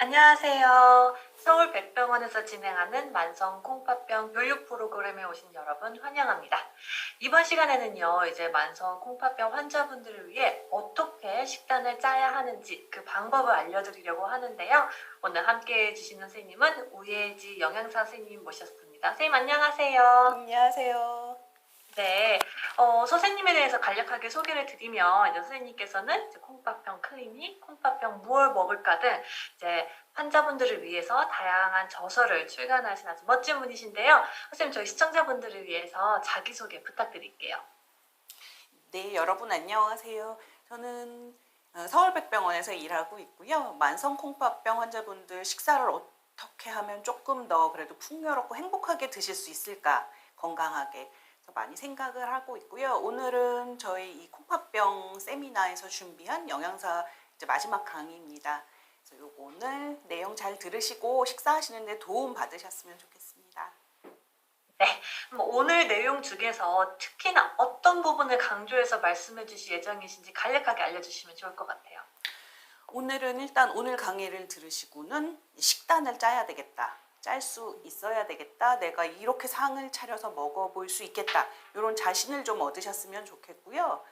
안녕하세요. 서울백병원에서 진행하는 만성 콩팥병 교육 프로그램에 오신 여러분 환영합니다. 이번 시간에는요, 이제 만성 콩팥병 환자분들을 위해 어떻게 식단을 짜야 하는지 그 방법을 알려드리려고 하는데요. 오늘 함께 해주시는 선생님은 우예지 영양사 선생님 모셨습니다. 선생님 안녕하세요. 안녕하세요. 네, 선생님에 대해서 간략하게 소개를 드리면, 이제 선생님께서는 이제 콩팥병 클리닉, 콩팥병 무얼 먹을까 등 이제 환자분들을 위해서 다양한 저서를 출간하신 아주 멋진 분이신데요. 선생님, 저희 시청자분들을 위해서 자기소개 부탁드릴게요. 네, 여러분 안녕하세요. 저는 서울백병원에서 일하고 있고요. 만성 콩팥병 환자분들 식사를 어떻게 하면 조금 더 그래도 풍요롭고 행복하게 드실 수 있을까, 건강하게 많이 생각을 하고 있고요. 오늘은 저희 이 콩팥병 세미나에서 준비한 영양사 이제 마지막 강의입니다. 그래서 요거 오늘 내용 잘 들으시고 식사하시는데 도움 받으셨으면 좋겠습니다. 네, 오늘 내용 중에서 특히나 어떤 부분을 강조해서 말씀해 주실 예정이신지 간략하게 알려주시면 좋을 것 같아요. 오늘은 일단 오늘 강의를 들으시고는 식단을 짜야 되겠다. 짤 수 있어야 되겠다. 내가 이렇게 상을 차려서 먹어볼 수 있겠다. 이런 자신을 좀 얻으셨으면 좋겠고요.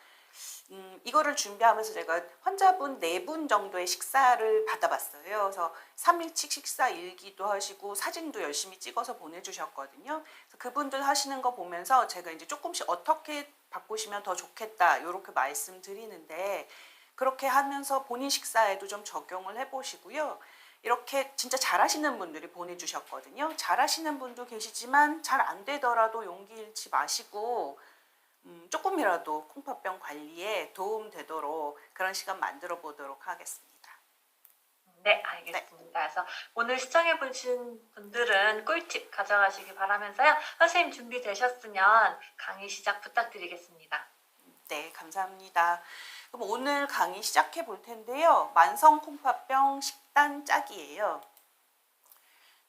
이거를 준비하면서 제가 환자분 4분 정도의 식사를 받아봤어요. 그래서 3일치 식사 일기도 하시고 사진도 열심히 찍어서 보내주셨거든요. 그래서 그분들 하시는 거 보면서 제가 이제 조금씩 어떻게 바꾸시면 더 좋겠다 이렇게 말씀드리는데 그렇게 하면서 본인 식사에도 좀 적용을 해보시고요. 이렇게 진짜 잘하시는 분들이 보내주셨거든요. 잘하시는 분도 계시지만 잘 안 되더라도 용기 잃지 마시고 조금이라도 콩팥병 관리에 도움되도록 그런 시간 만들어 보도록 하겠습니다. 네, 알겠습니다. 그래서 오늘 시청해 보신 분들은 꿀팁 가져가시기 바라면서요. 선생님 준비되셨으면 강의 시작 부탁드리겠습니다. 네, 감사합니다. 그럼 오늘 강의 시작해 볼 텐데요. 만성 콩팥병 식단 짜기예요.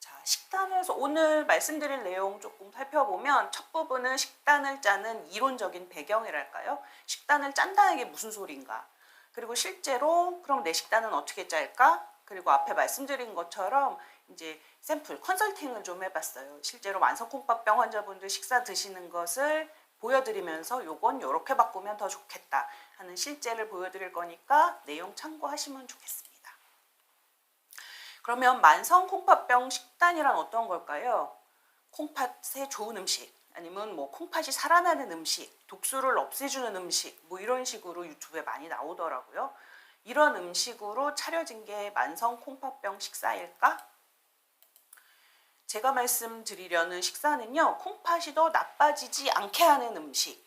자, 식단에서 오늘 말씀드릴 내용 조금 살펴보면 첫 부분은 식단을 짜는 이론적인 배경이랄까요? 식단을 짠다는 게 무슨 소린가? 그리고 실제로 그럼 내 식단은 어떻게 짤까? 그리고 앞에 말씀드린 것처럼 이제 샘플 컨설팅을 좀 해봤어요. 실제로 만성 콩팥병 환자분들 식사 드시는 것을 보여드리면서 요건 요렇게 바꾸면 더 좋겠다 하는 실제를 보여드릴 거니까 내용 참고하시면 좋겠습니다. 그러면 만성 콩팥병 식단이란 어떤 걸까요? 콩팥에 좋은 음식, 아니면 뭐 콩팥이 살아나는 음식, 독소를 없애주는 음식, 뭐 이런 식으로 유튜브에 많이 나오더라고요. 이런 음식으로 차려진 게 만성 콩팥병 식사일까? 제가 말씀드리려는 식사는요, 콩팥이 더 나빠지지 않게 하는 음식.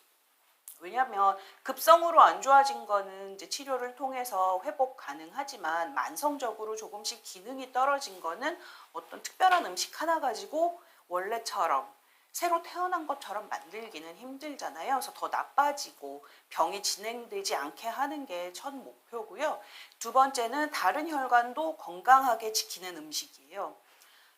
왜냐하면 급성으로 안 좋아진 거는 이제 치료를 통해서 회복 가능하지만 만성적으로 조금씩 기능이 떨어진 거는 어떤 특별한 음식 하나 가지고 원래처럼 새로 태어난 것처럼 만들기는 힘들잖아요. 그래서 더 나빠지고 병이 진행되지 않게 하는 게 첫 목표고요. 두 번째는 다른 혈관도 건강하게 지키는 음식이에요.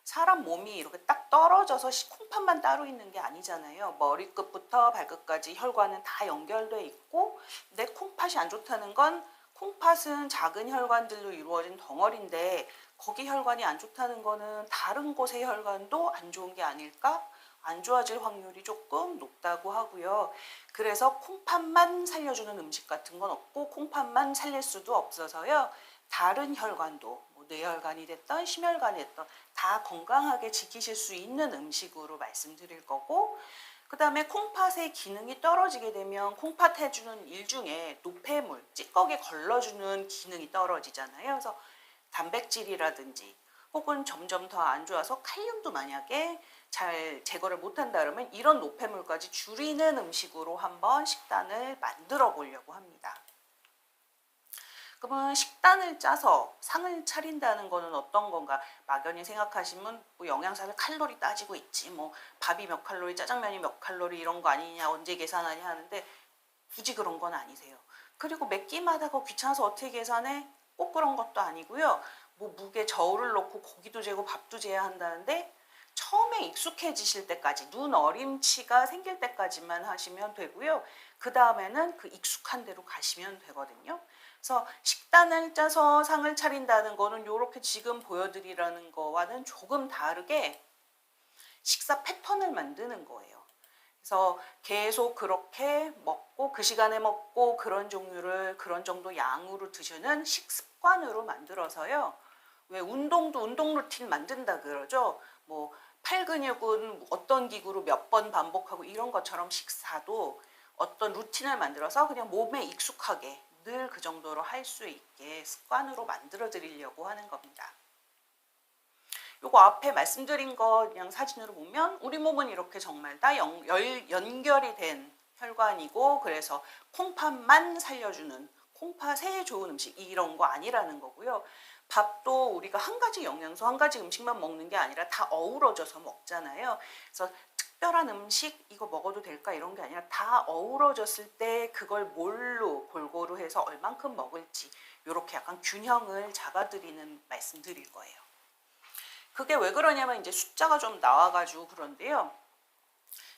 사람 몸이 이렇게 딱 떨어져서 콩팥만 따로 있는 게 아니잖아요. 머리끝부터 발끝까지 혈관은 다 연결돼 있고 내 콩팥이 안 좋다는 건 콩팥은 작은 혈관들로 이루어진 덩어리인데 거기 혈관이 안 좋다는 거는 다른 곳의 혈관도 안 좋은 게 아닐까? 안 좋아질 확률이 조금 높다고 하고요. 그래서 콩팥만 살려주는 음식 같은 건 없고 콩팥만 살릴 수도 없어서요. 다른 혈관도 뭐 뇌혈관이 됐던 심혈관이 됐던 다 건강하게 지키실 수 있는 음식으로 말씀드릴 거고 그 다음에 콩팥의 기능이 떨어지게 되면 콩팥 해주는 일 중에 노폐물, 찌꺼기 걸러주는 기능이 떨어지잖아요. 그래서 단백질이라든지 혹은 점점 더 안 좋아서 칼륨도 만약에 잘 제거를 못한다 그러면 이런 노폐물까지 줄이는 음식으로 한번 식단을 만들어 보려고 합니다. 그러면 식단을 짜서 상을 차린다는 거는 어떤 건가? 막연히 생각하시면 뭐 영양사를 칼로리 따지고 있지. 뭐 밥이 몇 칼로리, 짜장면이 몇 칼로리 이런 거 아니냐, 언제 계산하냐 하는데 굳이 그런 건 아니세요. 그리고 몇 끼마다 그거 귀찮아서 어떻게 계산해? 꼭 그런 것도 아니고요. 뭐 무게 저울을 놓고 고기도 재고 밥도 재야 한다는데 처음에 익숙해지실 때까지 눈 어림치가 생길 때까지만 하시면 되고요. 그 다음에는 그 익숙한 대로 가시면 되거든요. 그래서 식단을 짜서 상을 차린다는 거는 이렇게 지금 보여드리라는 거와는 조금 다르게 식사 패턴을 만드는 거예요. 그래서 계속 그렇게 먹고 그 시간에 먹고 그런 종류를 그런 정도 양으로 드시는 식습관으로 만들어서요. 왜 운동도 운동 루틴 만든다 그러죠. 뭐 팔 근육은 어떤 기구로 몇 번 반복하고 이런 것처럼 식사도 어떤 루틴을 만들어서 그냥 몸에 익숙하게 늘 그 정도로 할 수 있게 습관으로 만들어 드리려고 하는 겁니다. 요거 앞에 말씀드린 거 그냥 사진으로 보면 우리 몸은 이렇게 정말 다 연결이 된 혈관이고, 그래서 콩팥만 살려주는 콩팥에 좋은 음식 이런 거 아니라는 거고요. 밥도 우리가 한 가지 영양소, 한 가지 음식만 먹는 게 아니라 다 어우러져서 먹잖아요. 그래서 특별한 음식 이거 먹어도 될까 이런 게 아니라 다 어우러졌을 때 그걸 뭘로 골고루 해서 얼만큼 먹을지 이렇게 약간 균형을 잡아드리는 말씀 드릴 거예요. 그게 왜 그러냐면 이제 숫자가 좀 나와가지고 그런데요.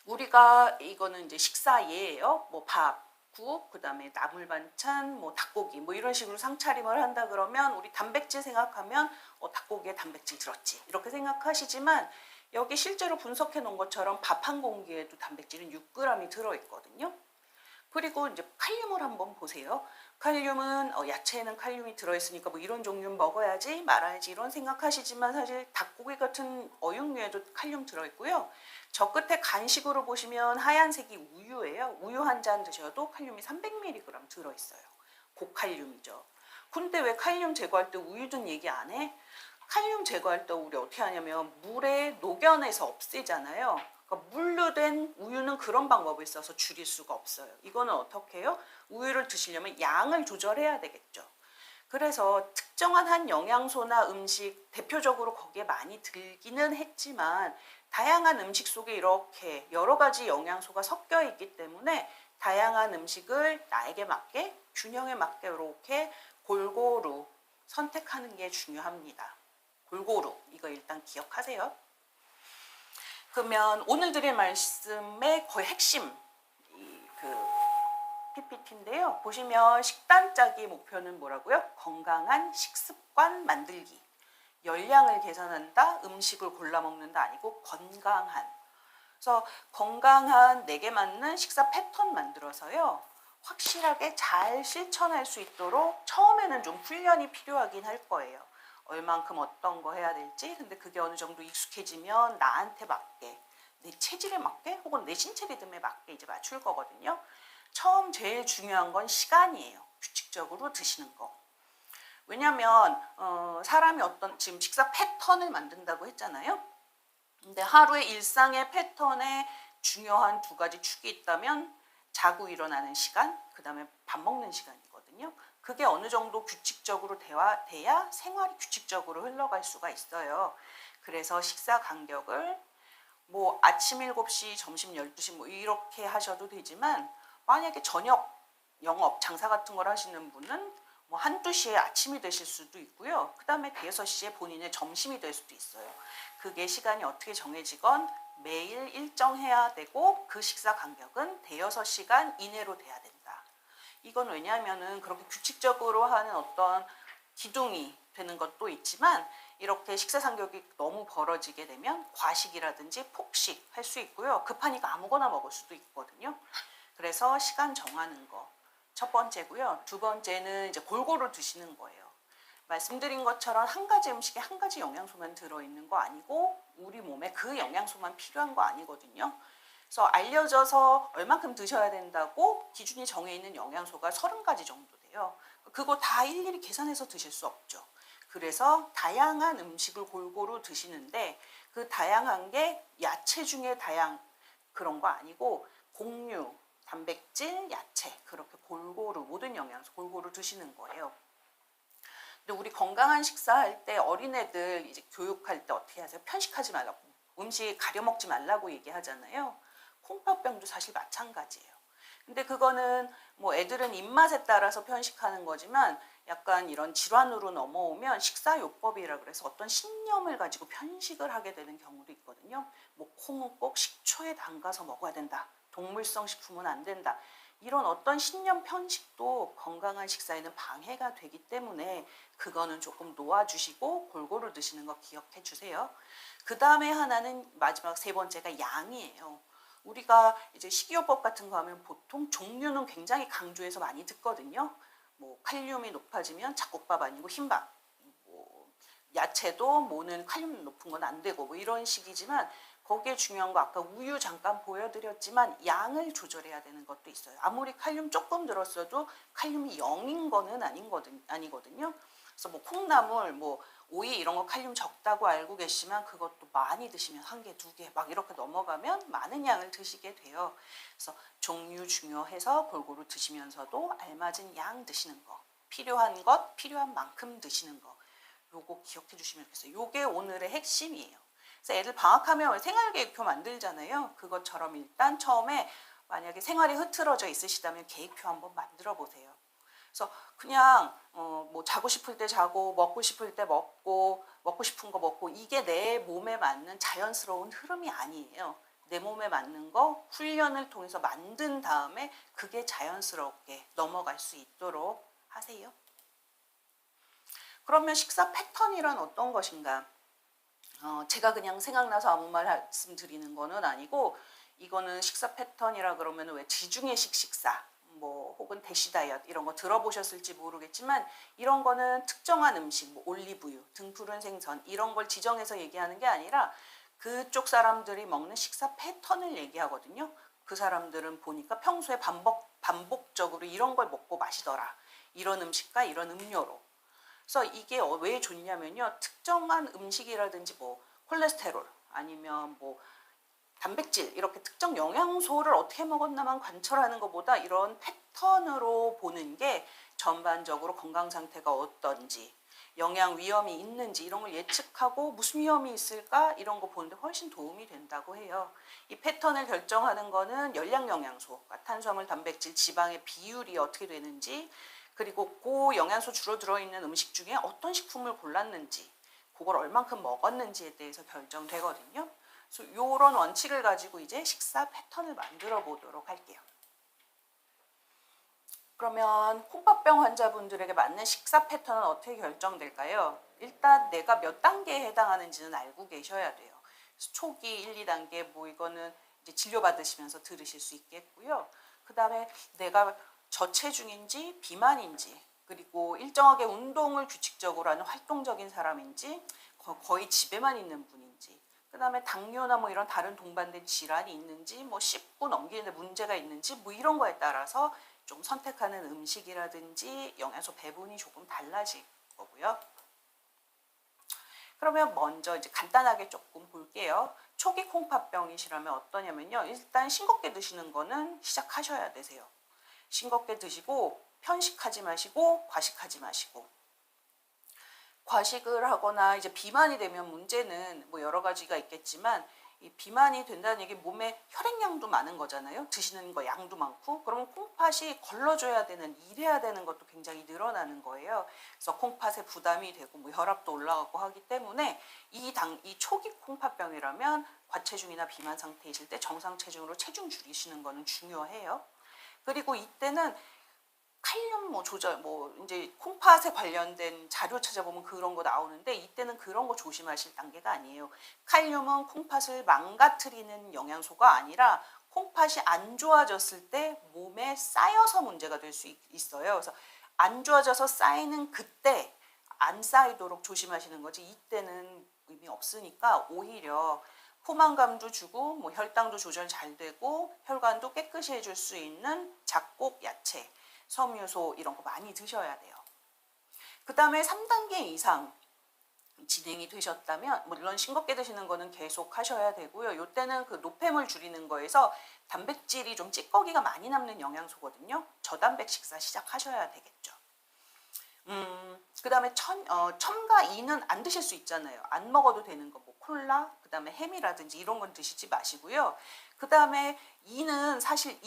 우리가 이거는 이제 식사예예요. 뭐 밥, 국, 그다음에 나물 반찬, 뭐 닭고기, 뭐 이런 식으로 상차림을 한다 그러면 우리 단백질 생각하면 닭고기에 단백질 들었지 이렇게 생각하시지만 여기 실제로 분석해 놓은 것처럼 밥 한 공기에도 단백질은 6g이 들어있거든요. 그리고 이제 칼륨을 한번 보세요. 칼륨은 야채에는 칼륨이 들어있으니까 뭐 이런 종류는 먹어야지 말아야지 이런 생각하시지만 사실 닭고기 같은 어육류에도 칼륨 들어있고요. 저 끝에 간식으로 보시면 하얀색이 우유예요. 우유 한 잔 드셔도 칼륨이 300mg 들어있어요. 고칼륨이죠. 근데 왜 칼륨 제거할 때 우유든 얘기 안 해? 칼륨 제거할 때 우리 어떻게 하냐면 물에 녹여내서 없애잖아요. 그러니까 물로 된 우유는 그런 방법을 써서 줄일 수가 없어요. 이거는 어떻게 해요? 우유를 드시려면 양을 조절해야 되겠죠. 그래서 특정한 한 영양소나 음식 대표적으로 거기에 많이 들기는 했지만 다양한 음식 속에 이렇게 여러 가지 영양소가 섞여 있기 때문에 다양한 음식을 나에게 맞게 균형에 맞게 이렇게 골고루 선택하는 게 중요합니다. 골고루 이거 일단 기억하세요. 그러면 오늘 드릴 말씀의 거의 핵심 PPT인데요. 보시면 식단 짜기 목표는 뭐라고요? 건강한 식습관 만들기. 열량을 계산한다, 음식을 골라 먹는다 아니고 건강한. 그래서 건강한 내게 맞는 식사 패턴 만들어서요. 확실하게 잘 실천할 수 있도록 처음에는 좀 훈련이 필요하긴 할 거예요. 얼만큼 어떤 거 해야 될지. 근데 그게 어느 정도 익숙해지면 나한테 맞게, 내 체질에 맞게 혹은 내 신체 리듬에 맞게 이제 맞출 거거든요. 처음 제일 중요한 건 시간이에요. 규칙적으로 드시는 거. 왜냐면 사람이 어떤 지금 식사 패턴을 만든다고 했잖아요. 근데 하루의 일상의 패턴에 중요한 두 가지 축이 있다면 자고 일어나는 시간, 그 다음에 밥 먹는 시간이거든요. 그게 어느 정도 규칙적으로 돼야 생활이 규칙적으로 흘러갈 수가 있어요. 그래서 식사 간격을 뭐 아침 7시, 점심 12시 뭐 이렇게 하셔도 되지만 만약에 저녁 영업, 장사 같은 걸 하시는 분은 뭐 한두 시에 아침이 되실 수도 있고요. 그 다음에 5시에 본인의 점심이 될 수도 있어요. 그게 시간이 어떻게 정해지건 매일 일정해야 되고 그 식사 간격은 5시간 이내로 돼야 된다. 이건 왜냐하면은 그렇게 규칙적으로 하는 어떤 기둥이 되는 것도 있지만 이렇게 식사 간격이 너무 벌어지게 되면 과식이라든지 폭식 할 수 있고요. 급하니까 아무거나 먹을 수도 있거든요. 그래서 시간 정하는 거 첫 번째고요. 두 번째는 이제 골고루 드시는 거예요. 말씀드린 것처럼 한 가지 음식에 한 가지 영양소만 들어있는 거 아니고 우리 몸에 그 영양소만 필요한 거 아니거든요. 그래서 알려져서 얼만큼 드셔야 된다고 기준이 정해 있는 영양소가 30가지 정도 돼요. 그거 다 일일이 계산해서 드실 수 없죠. 그래서 다양한 음식을 골고루 드시는데 그 다양한 게 야채 중에 그런 거 아니고 곡류, 단백질, 야채 그렇게 골고루 모든 영양소 골고루 드시는 거예요. 근데 우리 건강한 식사할 때 어린애들 이제 교육할 때 어떻게 하세요? 편식하지 말라고, 음식 가려 먹지 말라고 얘기하잖아요. 콩팥병도 사실 마찬가지예요. 근데 그거는 뭐 애들은 입맛에 따라서 편식하는 거지만 약간 이런 질환으로 넘어오면 식사요법이라 그래서 어떤 신념을 가지고 편식을 하게 되는 경우도 있거든요. 뭐 콩은 꼭 식초에 담가서 먹어야 된다. 동물성 식품은 안 된다. 이런 어떤 신념 편식도 건강한 식사에는 방해가 되기 때문에 그거는 조금 놓아주시고 골고루 드시는 거 기억해 주세요. 그 다음에 하나는 마지막 세 번째가 양이에요. 우리가 이제 식이요법 같은 거 하면 보통 종류는 굉장히 강조해서 많이 듣거든요. 뭐 칼륨이 높아지면 잡곡밥 아니고 흰밥, 뭐 야채도 뭐는 칼륨 높은 건 안 되고 뭐 이런 식이지만 거기에 중요한 거 아까 우유 잠깐 보여드렸지만 양을 조절해야 되는 것도 있어요. 아무리 칼륨 조금 들었어도 칼륨이 0인 거는 아니거든요. 그래서 뭐 콩나물, 뭐 오이 이런 거 칼륨 적다고 알고 계시지만 그것도 많이 드시면 한 개, 두 개 막 이렇게 넘어가면 많은 양을 드시게 돼요. 그래서 종류 중요해서 골고루 드시면서도 알맞은 양 드시는 거, 필요한 것, 필요한 만큼 드시는 거, 요거 기억해 주시면 좋겠어요. 요게 오늘의 핵심이에요. 그래서 애들 방학하면 생활계획표 만들잖아요. 그것처럼 일단 처음에 만약에 생활이 흐트러져 있으시다면 계획표 한번 만들어 보세요. 그래서 그냥 뭐 자고 싶을 때 자고 먹고 싶을 때 먹고 먹고 싶은 거 먹고 이게 내 몸에 맞는 자연스러운 흐름이 아니에요. 내 몸에 맞는 거 훈련을 통해서 만든 다음에 그게 자연스럽게 넘어갈 수 있도록 하세요. 그러면 식사 패턴이란 어떤 것인가? 제가 그냥 생각나서 아무 말 말씀드리는 거는 아니고 이거는 식사 패턴이라 그러면 왜 지중해식 식사 뭐 혹은 대시 다이어트 이런 거 들어보셨을지 모르겠지만 이런 거는 특정한 음식 뭐 올리브유, 등푸른 생선 이런 걸 지정해서 얘기하는 게 아니라 그쪽 사람들이 먹는 식사 패턴을 얘기하거든요. 그 사람들은 보니까 평소에 반복적으로 이런 걸 먹고 마시더라. 이런 음식과 이런 음료로. 그래서 이게 왜 좋냐면요. 특정한 음식이라든지 뭐 콜레스테롤 아니면 뭐 단백질 이렇게 특정 영양소를 어떻게 먹었나만 관찰하는 것보다 이런 패턴으로 보는 게 전반적으로 건강 상태가 어떤지 영양 위험이 있는지 이런 걸 예측하고 무슨 위험이 있을까 이런 거 보는데 훨씬 도움이 된다고 해요. 이 패턴을 결정하는 거는 열량 영양소, 탄수화물, 단백질, 지방의 비율이 어떻게 되는지 그리고 그 영양소 주로 들어있는 음식 중에 어떤 식품을 골랐는지 그걸 얼만큼 먹었는지에 대해서 결정되거든요. 그래서 이런 원칙을 가지고 이제 식사 패턴을 만들어 보도록 할게요. 그러면 콩팥병 환자분들에게 맞는 식사 패턴은 어떻게 결정될까요? 일단 내가 몇 단계에 해당하는지는 알고 계셔야 돼요. 초기 1, 2단계 뭐 이거는 이제 진료받으시면서 들으실 수 있겠고요. 그 다음에 내가 저체중인지 비만인지 그리고 일정하게 운동을 규칙적으로 하는 활동적인 사람인지 거의 집에만 있는 분인지 그 다음에 당뇨나 뭐 이런 다른 동반된 질환이 있는지 뭐 씹고 넘기는데 문제가 있는지 뭐 이런 거에 따라서 좀 선택하는 음식이라든지 영양소 배분이 조금 달라질 거고요. 그러면 먼저 이제 간단하게 조금 볼게요. 초기 콩팥병이시라면 어떠냐면요. 일단 싱겁게 드시는 거는 시작하셔야 되세요. 싱겁게 드시고 편식하지 마시고 과식하지 마시고 과식을 하거나 이제 비만이 되면 문제는 뭐 여러 가지가 있겠지만 이 비만이 된다는 얘기 몸에 혈액량도 많은 거잖아요. 드시는 거 양도 많고 그러면 콩팥이 걸러줘야 되는 일해야 되는 것도 굉장히 늘어나는 거예요. 그래서 콩팥에 부담이 되고 뭐 혈압도 올라가고 하기 때문에 이 초기 콩팥병이라면 과체중이나 비만 상태이실 때 정상 체중으로 체중 줄이시는 거는 중요해요. 그리고 이때는 칼륨 뭐 조절 뭐 이제 콩팥에 관련된 자료 찾아보면 그런 거 나오는데 이때는 그런 거 조심하실 단계가 아니에요. 칼륨은 콩팥을 망가뜨리는 영양소가 아니라 콩팥이 안 좋아졌을 때 몸에 쌓여서 문제가 될 수 있어요. 그래서 안 좋아져서 쌓이는 그때 안 쌓이도록 조심하시는 거지 이때는 의미 없으니까 오히려 포만감도 주고 뭐 혈당도 조절 잘 되고 혈관도 깨끗이 해줄 수 있는 잡곡 야채 섬유소 이런 거 많이 드셔야 돼요. 그 다음에 3단계 이상 진행이 되셨다면 물론 싱겁게 드시는 거는 계속 하셔야 되고요. 이때는 그 노폐물 줄이는 거에서 단백질이 좀 찌꺼기가 많이 남는 영양소거든요. 저단백 식사 시작하셔야 되겠죠. 그 다음에 첨가 인은 안 드실 수 있잖아요. 안 먹어도 되는 거, 뭐 콜라, 그 다음에 햄이라든지 이런 건 드시지 마시고요. 그 다음에 인은 사실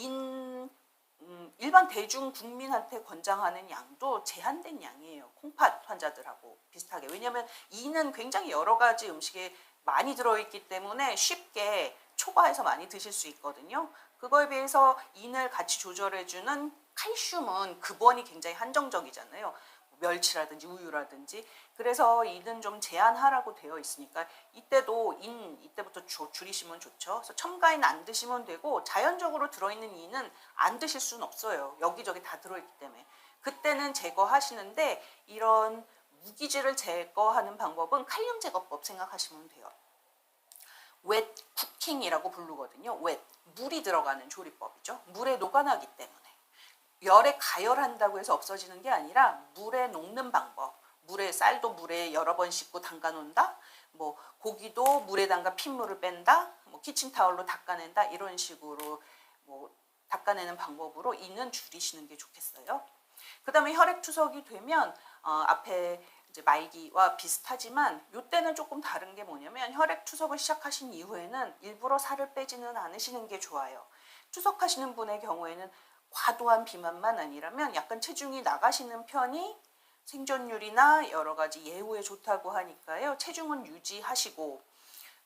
일반 대중 국민한테 권장하는 양도 제한된 양이에요. 콩팥 환자들하고 비슷하게. 왜냐하면 이는 굉장히 여러 가지 음식에 많이 들어있기 때문에 쉽게 초과해서 많이 드실 수 있거든요. 그거에 비해서 인을 같이 조절해주는 칼슘은 급원이 굉장히 한정적이잖아요. 멸치라든지 우유라든지. 그래서 인은 좀 제한하라고 되어 있으니까 이때도 인 이때부터 줄이시면 좋죠. 그래서 첨가인 안 드시면 되고 자연적으로 들어있는 인은 안 드실 수는 없어요. 여기저기 다 들어있기 때문에. 그때는 제거하시는데 이런 무기질을 제거하는 방법은 칼륨 제거법 생각하시면 돼요. 웻 쿠킹이라고 부르거든요. 웻, 물이 들어가는 조리법이죠. 물에 녹아나기 때문에. 열에 가열한다고 해서 없어지는 게 아니라 물에 녹는 방법. 물에 쌀도 물에 여러 번 씻고 담가 놓는다. 뭐 고기도 물에 담가 핏물을 뺀다. 뭐 키친타올로 닦아낸다. 이런 식으로 뭐 닦아내는 방법으로 이는 줄이시는 게 좋겠어요. 그 다음에 혈액투석이 되면 앞에 이제 말기와 비슷하지만 이때는 조금 다른 게 뭐냐면 혈액투석을 시작하신 이후에는 일부러 살을 빼지는 않으시는 게 좋아요. 투석하시는 분의 경우에는 과도한 비만만 아니라면 약간 체중이 나가시는 편이 생존율이나 여러 가지 예후에 좋다고 하니까요. 체중은 유지하시고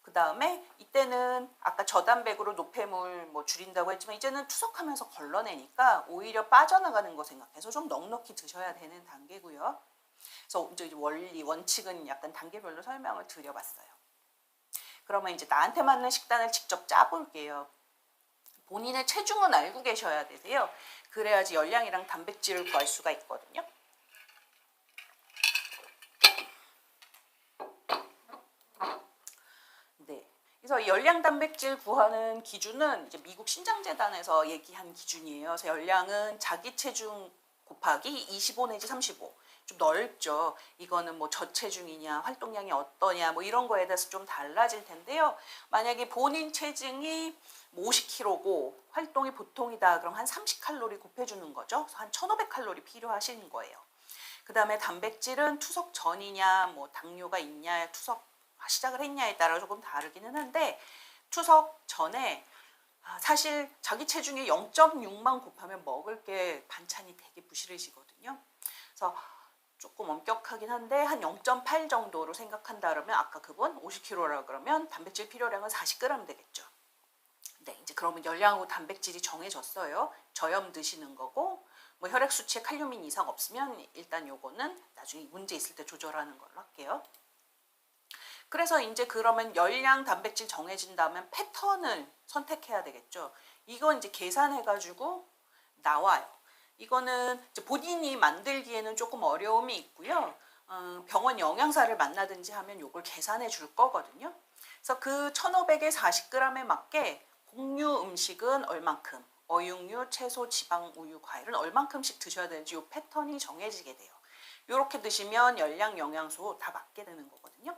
그 다음에 이때는 아까 저단백으로 노폐물 뭐 줄인다고 했지만 이제는 투석하면서 걸러내니까 오히려 빠져나가는 거 생각해서 좀 넉넉히 드셔야 되는 단계고요. 그래서 이제 원리, 원칙은 약간 단계별로 설명을 드려봤어요. 그러면 이제 나한테 맞는 식단을 직접 짜볼게요. 본인의 체중은 알고 계셔야 되세요. 그래야지 열량이랑 단백질을 구할 수가 있거든요. 네. 그래서 열량 단백질 구하는 기준은 이제 미국 신장재단에서 얘기한 기준이에요. 그래서 열량은 자기 체중 곱하기 25 내지 35. 좀 넓죠. 이거는 뭐 저체중이냐, 활동량이 어떠냐, 뭐 이런 거에 대해서 좀 달라질 텐데요. 만약에 본인 체중이 50kg고 활동이 보통이다. 그럼 한 30칼로리 곱해주는 거죠. 그래서 한 1500칼로리 필요하시는 거예요. 그 다음에 단백질은 투석 전이냐, 뭐 당뇨가 있냐, 투석 시작을 했냐에 따라 조금 다르기는 한데 투석 전에 사실 자기 체중의 0.6만 곱하면 먹을 게 반찬이 되게 부실해지거든요. 그래서 조금 엄격하긴 한데 한 0.8 정도로 생각한다 그러면 아까 그분 50kg라 그러면 단백질 필요량은 40g 되겠죠. 네, 이제 그러면 열량하고 단백질이 정해졌어요. 저염 드시는 거고 뭐 혈액 수치에 칼륨인 이상 없으면 일단 요거는 나중에 문제 있을 때 조절하는 걸로 할게요. 그래서 이제 그러면 열량 단백질 정해진 다음에 패턴을 선택해야 되겠죠. 이건 이제 계산해가지고 나와요. 이거는 이제 본인이 만들기에는 조금 어려움이 있고요. 병원 영양사를 만나든지 하면 이걸 계산해 줄 거거든요. 그래서 그 1500에 40g에 맞게 곡류 음식은 얼만큼, 어육류, 채소, 지방, 우유, 과일은 얼만큼씩 드셔야 되는지 이 패턴이 정해지게 돼요. 이렇게 드시면 열량, 영양소 다 맞게 되는 거거든요.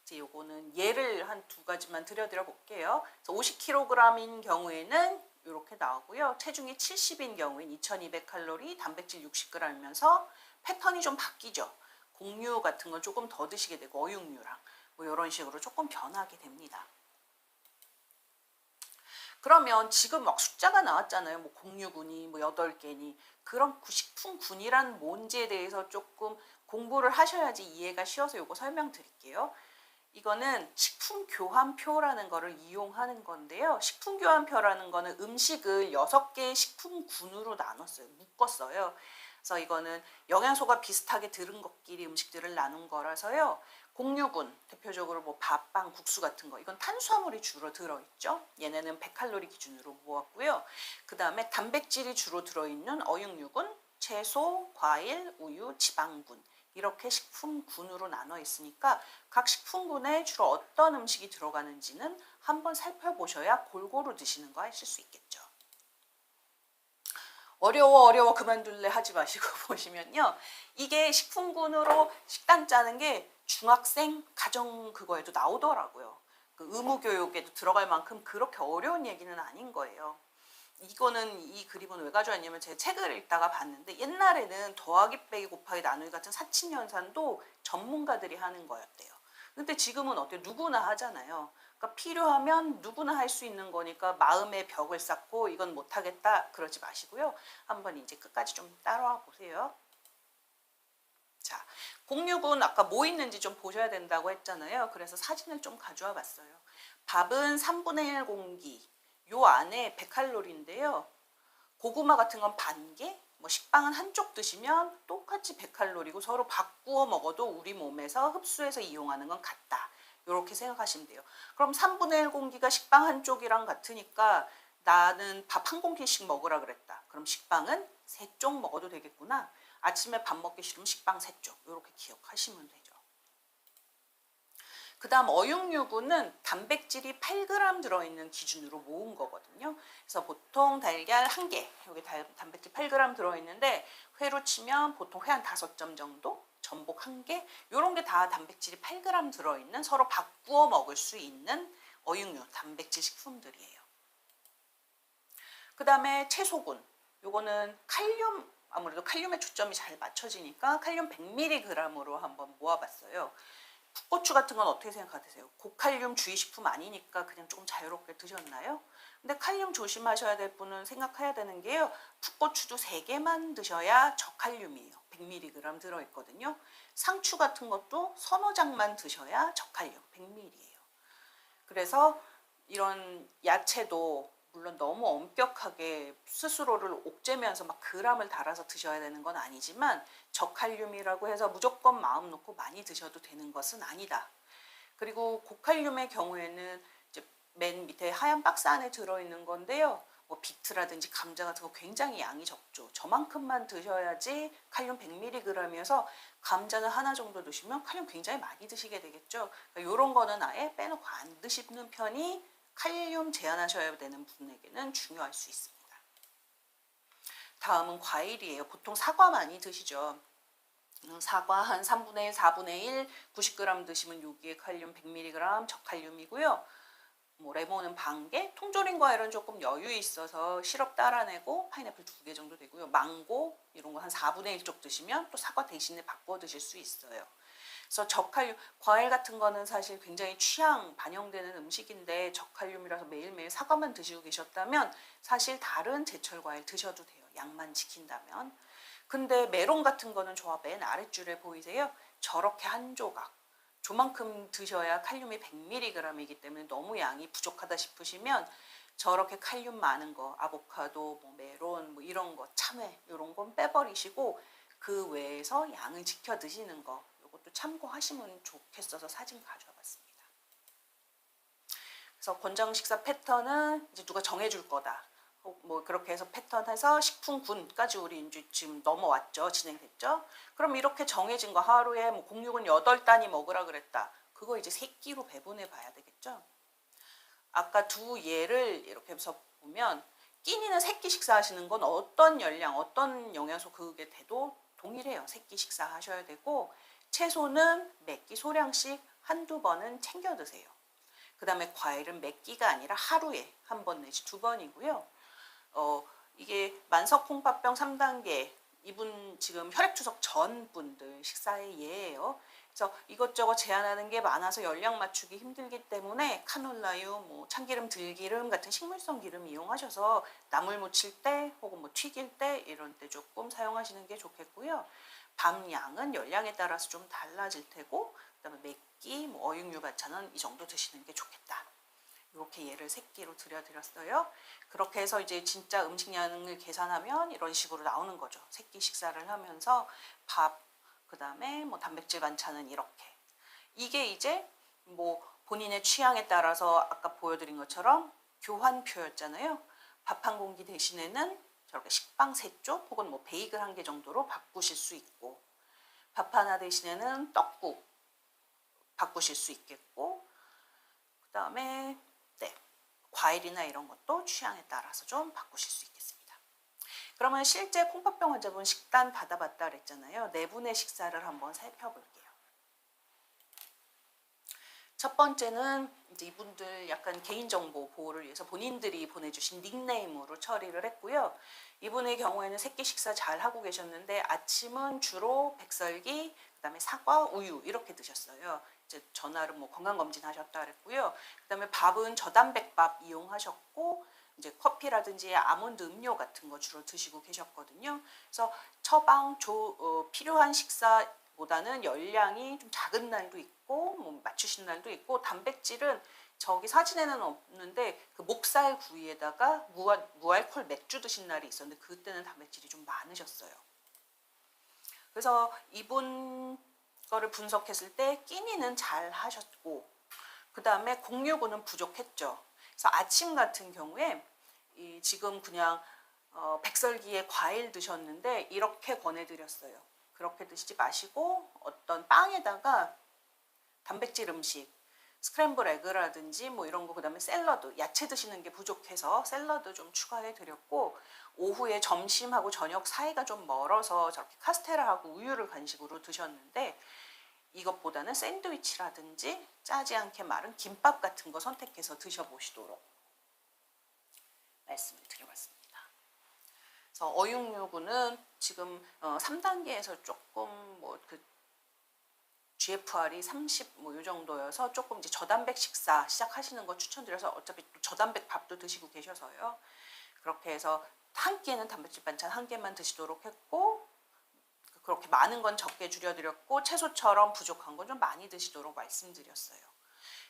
이제 요거는 예를 한 두 가지만 드려 볼게요. 50kg인 경우에는 이렇게 나오고요. 체중이 70인 경우엔 2200칼로리, 단백질 60g이면서 패턴이 좀 바뀌죠. 곡류 같은 건 조금 더 드시게 되고 어육류랑 뭐 이런 식으로 조금 변하게 됩니다. 그러면 지금 막 숫자가 나왔잖아요. 뭐 곡류군이 뭐 8개니 그런 식품군이란 뭔지에 대해서 조금 공부를 하셔야지 이해가 쉬워서 요거 설명드릴게요. 이거는 식품교환표라는 거를 이용하는 건데요. 식품교환표라는 거는 음식을 6개의 식품군으로 나눴어요. 묶었어요. 그래서 이거는 영양소가 비슷하게 들은 것끼리 음식들을 나눈 거라서요. 곡류군, 대표적으로 뭐 밥, 빵, 국수 같은 거. 이건 탄수화물이 주로 들어있죠. 얘네는 100칼로리 기준으로 모았고요. 그 다음에 단백질이 주로 들어있는 어육류군, 채소, 과일, 우유, 지방군. 이렇게 식품군으로 나눠 있으니까 각 식품군에 주로 어떤 음식이 들어가는지는 한번 살펴보셔야 골고루 드시는 거 하실 수 있겠죠. 어려워 그만둘래 하지 마시고 보시면요. 이게 식품군으로 식단 짜는 게 중학생 가정 그거에도 나오더라고요. 그 의무교육에도 들어갈 만큼 그렇게 어려운 얘기는 아닌 거예요. 이거는 이 그림은 왜 가져왔냐면 제가 책을 읽다가 봤는데 옛날에는 더하기 빼기 곱하기 나누기 같은 사칙연산도 전문가들이 하는 거였대요. 근데 지금은 어때요? 누구나 하잖아요. 그러니까 필요하면 누구나 할 수 있는 거니까 마음의 벽을 쌓고 이건 못하겠다 그러지 마시고요. 한번 이제 끝까지 좀 따라와 보세요. 자, 곡류군 아까 뭐 있는지 좀 보셔야 된다고 했잖아요. 그래서 사진을 좀 가져와 봤어요. 밥은 3분의 1 공기, 요 안에 100칼로리인데요. 고구마 같은 건 반 개, 뭐 식빵은 한쪽 드시면 똑같이 100칼로리고 서로 바꾸어 먹어도 우리 몸에서 흡수해서 이용하는 건 같다. 이렇게 생각하시면 돼요. 그럼 3분의 1 공기가 식빵 한쪽이랑 같으니까 나는 밥 한 공기씩 먹으라 그랬다. 그럼 식빵은 3쪽 먹어도 되겠구나. 아침에 밥 먹기 싫으면 식빵 3쪽. 이렇게 기억하시면 되죠. 그 다음 어육류분은 단백질이 8g 들어있는 기준으로 모은 거거든요. 그래서 보통 달걀 1개, 여기 단백질 8g 들어있는데 회로 치면 보통 회 한 5점 정도, 전복 1개, 이런 게 다 단백질이 8g 들어있는 서로 바꾸어 먹을 수 있는 어육류, 단백질 식품들이에요. 그 다음에 채소군, 요거는 칼륨, 아무래도 칼륨에 초점이 잘 맞춰지니까 칼륨 100mg으로 한번 모아봤어요. 풋고추 같은 건 어떻게 생각하세요? 고칼륨 주의식품 아니니까 그냥 조금 자유롭게 드셨나요? 근데 칼륨 조심하셔야 될 분은 생각해야 되는 게요. 풋고추도 3개만 드셔야 저칼륨이에요. 100mg 들어있거든요. 상추 같은 것도 서너 장만 드셔야 저칼륨 100mg예요. 그래서 이런 야채도 물론 너무 엄격하게 스스로를 옥죄면서 막 그람을 달아서 드셔야 되는 건 아니지만 저칼륨이라고 해서 무조건 마음 놓고 많이 드셔도 되는 것은 아니다. 그리고 고칼륨의 경우에는 이제 맨 밑에 하얀 박스 안에 들어있는 건데요. 뭐 비트라든지 감자 같은 거 굉장히 양이 적죠. 저만큼만 드셔야지 칼륨 100mg이어서 감자는 하나 정도 드시면 칼륨 굉장히 많이 드시게 되겠죠. 그러니까 이런 거는 아예 빼놓고 안 드시는 편이 칼륨 제한하셔야 되는 분에게는 중요할 수 있습니다. 다음은 과일이에요. 보통 사과 많이 드시죠. 사과 한 3분의 1, 4분의 1, 90g 드시면 여기에 칼륨 100mg 저칼륨이고요. 뭐 레몬은 반 개, 통조림 과일은 조금 여유 있어서 시럽 따라내고 파인애플 2개 정도 되고요. 망고 이런 거 한 4분의 1쪽 드시면 또 사과 대신에 바꿔 드실 수 있어요. 그래서 저칼륨, 과일 같은 거는 사실 굉장히 취향 반영되는 음식인데 저칼륨이라서 매일매일 사과만 드시고 계셨다면 사실 다른 제철 과일 드셔도 돼요. 양만 지킨다면. 근데 메론 같은 거는 저 맨 아랫줄에 보이세요? 저렇게 한 조각. 조만큼 드셔야 칼륨이 100mg이기 때문에 너무 양이 부족하다 싶으시면 저렇게 칼륨 많은 거, 아보카도, 뭐 메론, 뭐 이런 거, 참외 이런 건 빼버리시고 그 외에서 양을 지켜 드시는 거 이것도 참고하시면 좋겠어서 사진 가져와 봤습니다. 그래서 권장 식사 패턴은 이제 누가 정해줄 거다. 뭐 그렇게 해서 패턴해서 식품군까지 우리 이제 지금 넘어왔죠. 진행됐죠. 그럼 이렇게 정해진 거 하루에 뭐 공육은 8단위 먹으라 그랬다. 그거 이제 새끼로 배분해 봐야 되겠죠. 아까 두 예를 이렇게 해서 보면 끼니는 새끼 식사하시는 건 어떤 열량, 어떤 영양소 그게 돼도 동일해요. 새끼 식사하셔야 되고 채소는 몇 끼 소량씩 한두 번은 챙겨 드세요. 그 다음에 과일은 몇 끼가 아니라 하루에 한 번 내지 2번이고요. 이게 만성콩팥병 3단계 이분 지금 혈액투석 전 분들 식사의 예예요. 그래서 이것저것 제한하는 게 많아서 열량 맞추기 힘들기 때문에 카놀라유, 뭐 참기름, 들기름 같은 식물성 기름 이용하셔서 나물 무칠 때 혹은 뭐 튀길 때 이런 때 조금 사용하시는 게 좋겠고요. 밥 양은 열량에 따라서 좀 달라질 테고 그다음에 맵기, 뭐 어육류 반찬은 이 정도 드시는 게 좋겠다. 이렇게 예를 새끼로 드렸어요. 그렇게 해서 이제 진짜 음식량을 계산하면 이런 식으로 나오는 거죠. 새끼 식사를 하면서 밥, 그 다음에 뭐 단백질 반찬은 이렇게. 이게 이제 뭐 본인의 취향에 따라서 아까 보여드린 것처럼 교환표였잖아요. 밥 한 공기 대신에는 저렇게 식빵 3쪽 혹은 뭐 베이글 1개 정도로 바꾸실 수 있고 밥 하나 대신에는 떡국 바꾸실 수 있겠고 그 다음에 과일이나 이런 것도 취향에 따라서 좀 바꾸실 수 있겠습니다. 그러면 실제 콩팥병 환자분 식단 받아봤다 그랬잖아요. 4분의 식사를 한번 살펴볼게요. 첫 번째는 이제 이분들 약간 개인정보 보호를 위해서 본인들이 보내주신 닉네임으로 처리를 했고요. 이분의 경우에는 새끼 식사 잘 하고 계셨는데 아침은 주로 백설기, 그다음에 사과, 우유 이렇게 드셨어요. 이제 전날은 뭐 건강검진 하셨다 그랬고요. 그다음에 밥은 저단백밥 이용하셨고 이제 커피라든지 아몬드 음료 같은 거 주로 드시고 계셨거든요. 그래서 처방 필요한 식사 보다는 열량이 좀 작은 날도 있고 뭐 맞추신 날도 있고, 단백질은 저기 사진에는 없는데 그 목살 구이에다가 무알콜 맥주 드신 날이 있었는데 그때는 단백질이 좀 많으셨어요. 그래서 이분 거를 분석했을 때 끼니는 잘 하셨고, 그 다음에 069는 부족했죠. 그래서 아침 같은 경우에 지금 그냥 백설기에 과일 드셨는데 이렇게 권해드렸어요. 그렇게 드시지 마시고 어떤 빵에다가 단백질 음식, 스크램블 에그라든지 뭐 이런 거, 그다음에 샐러드, 야채 드시는 게 부족해서 샐러드 좀 추가해 드렸고, 오후에 점심하고 저녁 사이가 좀 멀어서 저렇게 카스테라하고 우유를 간식으로 드셨는데 이것보다는 샌드위치라든지 짜지 않게 마른 김밥 같은 거 선택해서 드셔보시도록 말씀을 드려봤습니다. 그래서 어육류구는 지금 3단계에서 조금 그 GFR이 30 뭐 이 정도여서 조금 이제 저단백 식사 시작하시는 거 추천드려서, 어차피 또 저단백 밥도 드시고 계셔서요. 그렇게 해서 한 끼는 단백질 반찬 한 개만 드시도록 했고, 그렇게 많은 건 적게 줄여드렸고 채소처럼 부족한 건 좀 많이 드시도록 말씀드렸어요.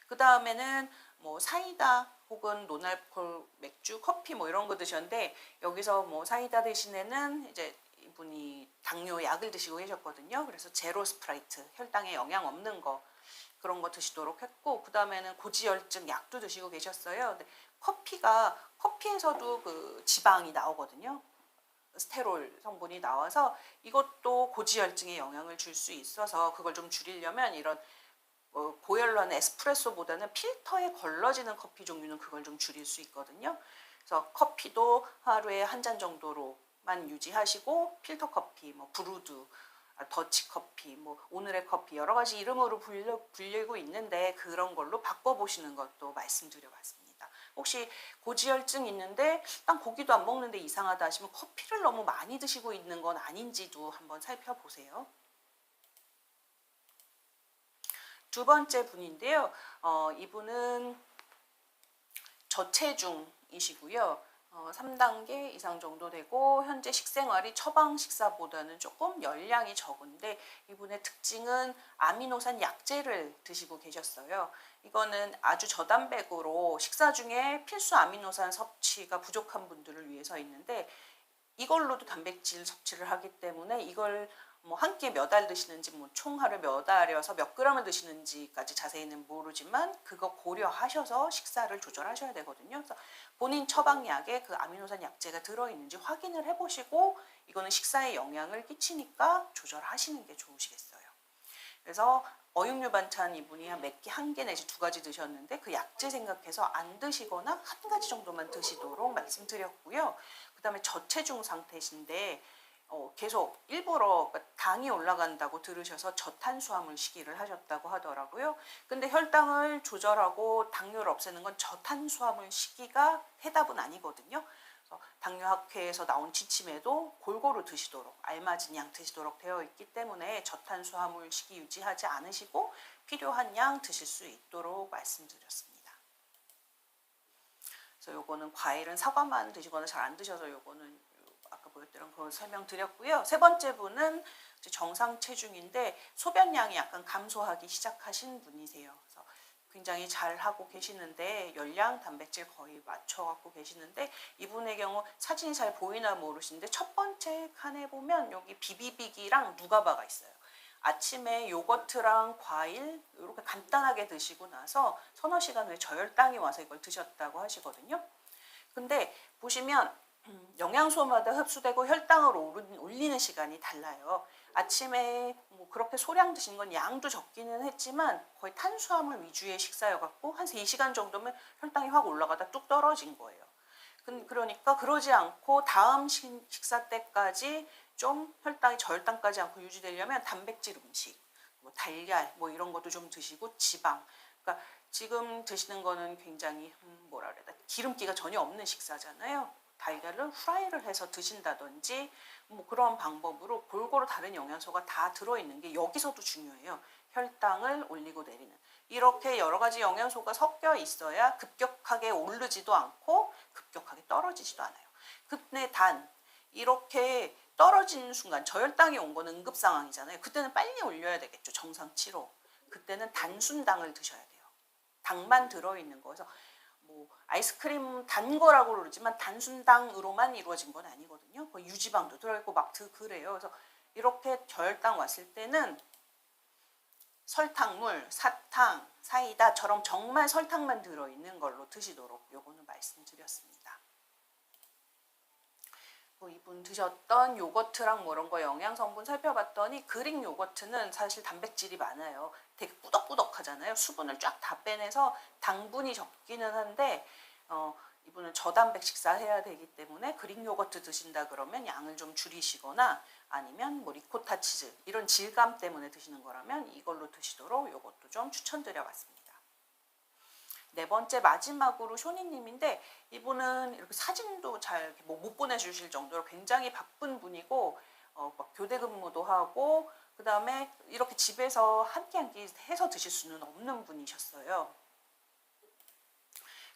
그 다음에는 뭐 사이다 혹은 노알콜 맥주, 커피 뭐 이런 거 드셨는데, 여기서 뭐 사이다 대신에는 이제 이분이 당뇨 약을 드시고 계셨거든요. 그래서 제로 스프라이트, 혈당에 영향 없는 거, 그런 거 드시도록 했고, 그 다음에는 고지혈증 약도 드시고 계셨어요. 근데 커피에서도 그 지방이 나오거든요. 스테롤 성분이 나와서 이것도 고지혈증에 영향을 줄 수 있어서 그걸 좀 줄이려면 이런 고열나는 에스프레소보다는 필터에 걸러지는 커피 종류는 그걸 좀 줄일 수 있거든요. 그래서 커피도 하루에 한 잔 정도로만 유지하시고, 필터 커피, 뭐 브루드, 더치 커피, 뭐 오늘의 커피, 여러 가지 이름으로 불리고 있는데 그런 걸로 바꿔보시는 것도 말씀드려봤습니다. 혹시 고지혈증 있는데 난 고기도 안 먹는데 이상하다 하시면 커피를 너무 많이 드시고 있는 건 아닌지도 한번 살펴보세요. 두 번째 분인데요. 이분은 저체중이시고요. 3단계 이상 정도 되고 현재 식생활이 처방 식사보다는 조금 열량이 적은데, 이분의 특징은 아미노산 약제를 드시고 계셨어요. 이거는 아주 저단백으로 식사 중에 필수 아미노산 섭취가 부족한 분들을 위해서 있는데, 이걸로도 단백질 섭취를 하기 때문에 이걸 뭐 한 끼에 몇 알 드시는지, 뭐 총 하루에 몇 알이어서 몇 그램을 드시는지까지 자세히는 모르지만 그거 고려하셔서 식사를 조절하셔야 되거든요. 그래서 본인 처방약에 그 아미노산 약제가 들어있는지 확인을 해보시고, 이거는 식사에 영향을 끼치니까 조절하시는 게 좋으시겠어요. 그래서 어육류 반찬 이분이 몇 개, 한 개 내지 두 가지 드셨는데 그 약제 생각해서 안 드시거나 한 가지 정도만 드시도록 말씀드렸고요. 그 다음에 저체중 상태신데 계속 일부러 당이 올라간다고 들으셔서 저탄수화물 식이를 하셨다고 하더라고요. 근데 혈당을 조절하고 당뇨를 없애는 건 저탄수화물 식이가 해답은 아니거든요. 당뇨학회에서 나온 지침에도 골고루 드시도록, 알맞은 양 드시도록 되어 있기 때문에 저탄수화물 식이 유지하지 않으시고 필요한 양 드실 수 있도록 말씀드렸습니다. 그래서 요거는 과일은 사과만 드시거나 잘 안 드셔서 요거는 아까 보였던 거 설명드렸고요. 세 번째 분은 정상 체중인데 소변량이 약간 감소하기 시작하신 분이세요. 그래서 굉장히 잘 하고 계시는데 열량, 단백질 거의 맞춰갖고 계시는데, 이분의 경우 사진이 잘 보이나 모르시는데 첫 번째 칸에 보면 여기 비비빅이랑 누가바가 있어요. 아침에 요거트랑 과일 이렇게 간단하게 드시고 나서 서너 시간 후에 저혈당이 와서 이걸 드셨다고 하시거든요. 근데 보시면 영양소마다 흡수되고 혈당을 올리는 시간이 달라요. 아침에 뭐 그렇게 소량 드신 건 양도 적기는 했지만 거의 탄수화물 위주의 식사여갖고 한 3시간 정도면 혈당이 확 올라가다 뚝 떨어진 거예요. 그러니까 그러지 않고 다음 식사 때까지 좀 혈당이 저혈당까지 않고 유지되려면 단백질 음식, 뭐 달걀 뭐 이런 것도 좀 드시고, 지방, 그러니까 지금 드시는 거는 굉장히 뭐라 그래야 돼, 기름기가 전혀 없는 식사잖아요. 달걀을 후라이를 해서 드신다든지 뭐 그런 방법으로 골고루 다른 영양소가 다 들어있는 게 여기서도 중요해요. 혈당을 올리고 내리는. 이렇게 여러 가지 영양소가 섞여 있어야 급격하게 오르지도 않고 급격하게 떨어지지도 않아요. 근데 단 이렇게 떨어지는 순간 저혈당이 온 거는 응급 상황이잖아요. 그때는 빨리 올려야 되겠죠. 정상치로. 그때는 단순당을 드셔야 돼요. 당만 들어있는 거에서 뭐 아이스크림 단 거라고 그러지만 단순당으로만 이루어진 건 아니거든요. 뭐 유지방도 들어있고 막 그래요. 그래서 이렇게 저혈당 왔을 때는 설탕물, 사탕, 사이다처럼 정말 설탕만 들어있는 걸로 드시도록 요거는 말씀드렸습니다. 이분 드셨던 요거트랑 뭐 이런 거 영양 성분 살펴봤더니 그릭 요거트는 사실 단백질이 많아요. 되게 꾸덕꾸덕하잖아요. 수분을 쫙 다 빼내서 당분이 적기는 한데 이분은 저단백 식사해야 되기 때문에 그릭 요거트 드신다 그러면 양을 좀 줄이시거나 아니면 뭐 리코타 치즈 이런 질감 때문에 드시는 거라면 이걸로 드시도록 요것도 좀 추천드려봤습니다. 네 번째 마지막으로 쇼니님인데 이분은 이렇게 사진도 잘 못 보내주실 정도로 굉장히 바쁜 분이고 막 교대 근무도 하고 그 다음에 이렇게 집에서 한 끼 한 끼 해서 드실 수는 없는 분이셨어요.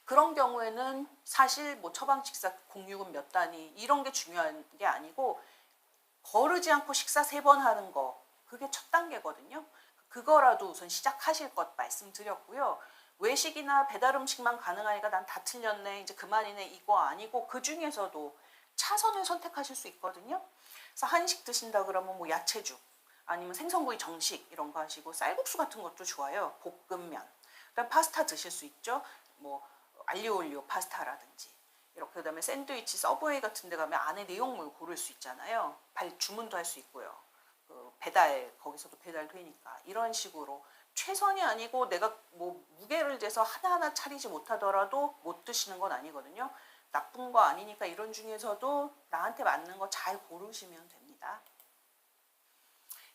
그런 경우에는 사실 뭐 처방 식사 공유금 몇 단위 이런 게 중요한 게 아니고 거르지 않고 식사 3번 하는 거 그게 첫 단계거든요. 그거라도 우선 시작하실 것 말씀드렸고요. 외식이나 배달 음식만 가능하니까 난 다 틀렸네 이제 그만이네 이거 아니고 그 중에서도 차선을 선택하실 수 있거든요. 그래서 한식 드신다 그러면 뭐 야채죽 아니면 생선구이 정식 이런 거 하시고 쌀국수 같은 것도 좋아요. 볶음면 그다음 파스타 드실 수 있죠. 뭐 알리오올리오 파스타라든지 이렇게 그다음에 샌드위치 서브웨이 같은 데 가면 안에 내용물 고를 수 있잖아요. 주문도 할 수 있고요. 배달 거기서도 배달되니까 이런 식으로 최선이 아니고 내가 뭐 무게를 재서 하나하나 차리지 못하더라도 못 드시는 건 아니거든요. 나쁜 거 아니니까 이런 중에서도 나한테 맞는 거 잘 고르시면 됩니다.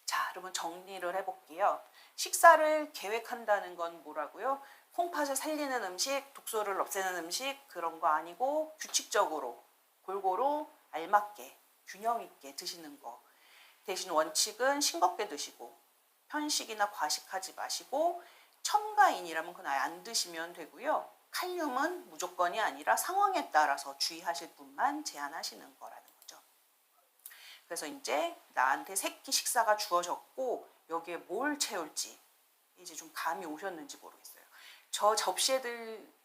자, 여러분 정리를 해볼게요. 식사를 계획한다는 건 뭐라고요? 콩팥을 살리는 음식, 독소를 없애는 음식 그런 거 아니고 규칙적으로 골고루 알맞게 균형 있게 드시는 거. 대신 원칙은 싱겁게 드시고 편식이나 과식하지 마시고 첨가인이라면 그건 아예 안 드시면 되고요. 칼륨은 무조건이 아니라 상황에 따라서 주의하실 분만 제한하시는 거라는 거죠. 그래서 이제 나한테 3끼 식사가 주어졌고 여기에 뭘 채울지 이제 좀 감이 오셨는지 모르겠어요. 저 접시에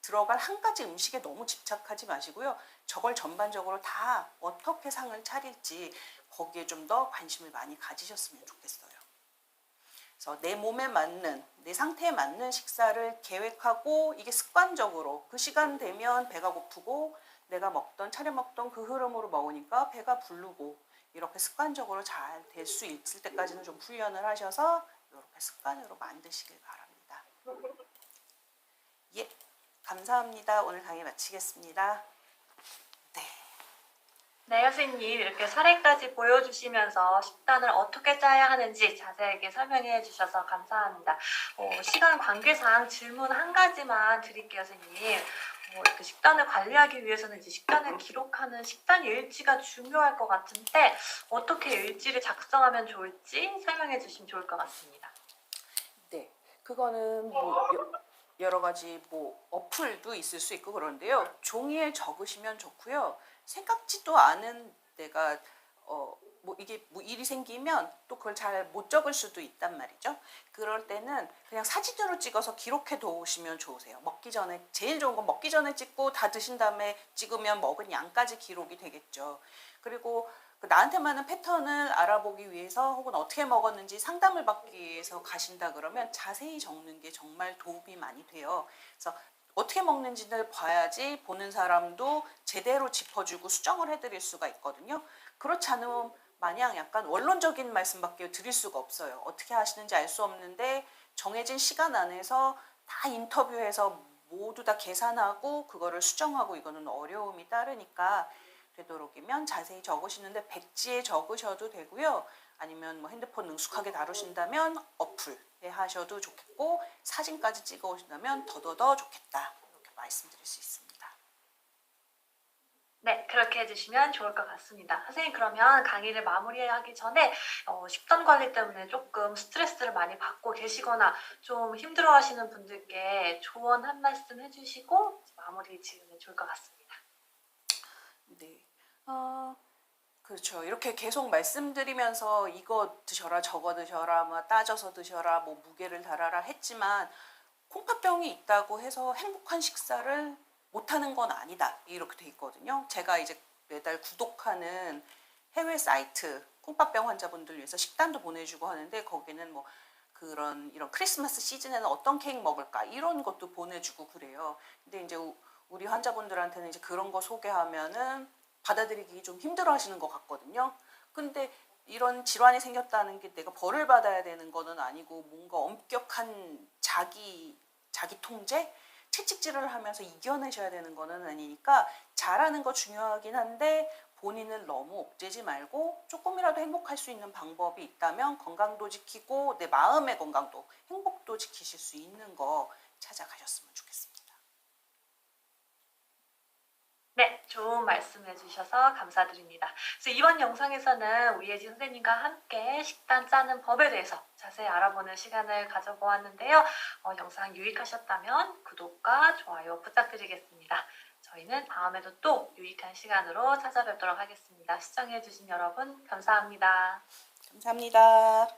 들어갈 한 가지 음식에 너무 집착하지 마시고요. 저걸 전반적으로 다 어떻게 상을 차릴지 거기에 좀 더 관심을 많이 가지셨으면 좋겠어요. 그래서 내 몸에 맞는, 내 상태에 맞는 식사를 계획하고 이게 습관적으로 그 시간 되면 배가 고프고 내가 차려 먹던 그 흐름으로 먹으니까 배가 부르고 이렇게 습관적으로 잘 될 수 있을 때까지는 좀 훈련을 하셔서 이렇게 습관으로 만드시길 바랍니다. 예, 감사합니다. 오늘 강의 마치겠습니다. 네. 네, 교수님 이렇게 사례까지 보여주시면서 식단을 어떻게 짜야 하는지 자세하게 설명해 주셔서 감사합니다. 시간 관계상 질문 한 가지만 드릴게요, 선생님. 이렇게 식단을 관리하기 위해서는 이제 식단을 기록하는 식단 일지가 중요할 것 같은데 어떻게 일지를 작성하면 좋을지 설명해 주시면 좋을 것 같습니다. 네, 그거는 뭐 여러 가지 뭐 어플도 있을 수 있고 그런데요. 종이에 적으시면 좋고요. 생각지도 않은 내가 뭐 이게 뭐 일이 생기면 또 그걸 잘 못 적을 수도 있단 말이죠. 그럴 때는 그냥 사진으로 찍어서 기록해 두시면 좋으세요. 먹기 전에 제일 좋은 건 먹기 전에 찍고 다 드신 다음에 찍으면 먹은 양까지 기록이 되겠죠. 그리고 나한테 맞는 패턴을 알아보기 위해서 혹은 어떻게 먹었는지 상담을 받기 위해서 가신다 그러면 자세히 적는 게 정말 도움이 많이 돼요. 그래서 어떻게 먹는지를 봐야지 보는 사람도 제대로 짚어주고 수정을 해드릴 수가 있거든요. 그렇지 않으면 마냥 약간 원론적인 말씀밖에 드릴 수가 없어요. 어떻게 하시는지 알 수 없는데 정해진 시간 안에서 다 인터뷰해서 모두 다 계산하고 그거를 수정하고 이거는 어려움이 따르니까 되도록이면 자세히 적으시는데 백지에 적으셔도 되고요. 아니면 뭐 핸드폰 능숙하게 다루신다면 어플에 하셔도 좋겠고 사진까지 찍어 오신다면 더더더 좋겠다. 이렇게 말씀드릴 수 있습니다. 네, 그렇게 해주시면 좋을 것 같습니다. 선생님 그러면 강의를 마무리하기 전에 식단 관리 때문에 조금 스트레스를 많이 받고 계시거나 좀 힘들어하시는 분들께 조언 한 말씀 해주시고 마무리 지으면 좋을 것 같습니다. 네. 그렇죠. 이렇게 계속 말씀드리면서 이거 드셔라, 저거 드셔라, 뭐 따져서 드셔라, 뭐 무게를 달아라 했지만 콩팥병이 있다고 해서 행복한 식사를 못하는 건 아니다. 이렇게 돼 있거든요. 제가 이제 매달 구독하는 해외 사이트 콩팥병 환자분들 위해서 식단도 보내주고 하는데 거기는 뭐 그런 이런 크리스마스 시즌에는 어떤 케이크 먹을까 이런 것도 보내주고 그래요. 근데 이제 우리 환자분들한테는 이제 그런 거 소개하면은 받아들이기 좀 힘들어 하시는 것 같거든요. 근데 이런 질환이 생겼다는 게 내가 벌을 받아야 되는 거는 아니고 뭔가 엄격한 자기 통제? 채찍질을 하면서 이겨내셔야 되는 거는 아니니까 잘하는 거 중요하긴 한데 본인을 너무 억제지 말고 조금이라도 행복할 수 있는 방법이 있다면 건강도 지키고 내 마음의 건강도 행복도 지키실 수 있는 거 찾아가셨으면 좋겠습니다. 네, 좋은 말씀 해주셔서 감사드립니다. 그래서 이번 영상에서는 우예진 선생님과 함께 식단 짜는 법에 대해서 자세히 알아보는 시간을 가져보았는데요. 영상 유익하셨다면 구독과 좋아요 부탁드리겠습니다. 저희는 다음에도 또 유익한 시간으로 찾아뵙도록 하겠습니다. 시청해주신 여러분 감사합니다. 감사합니다.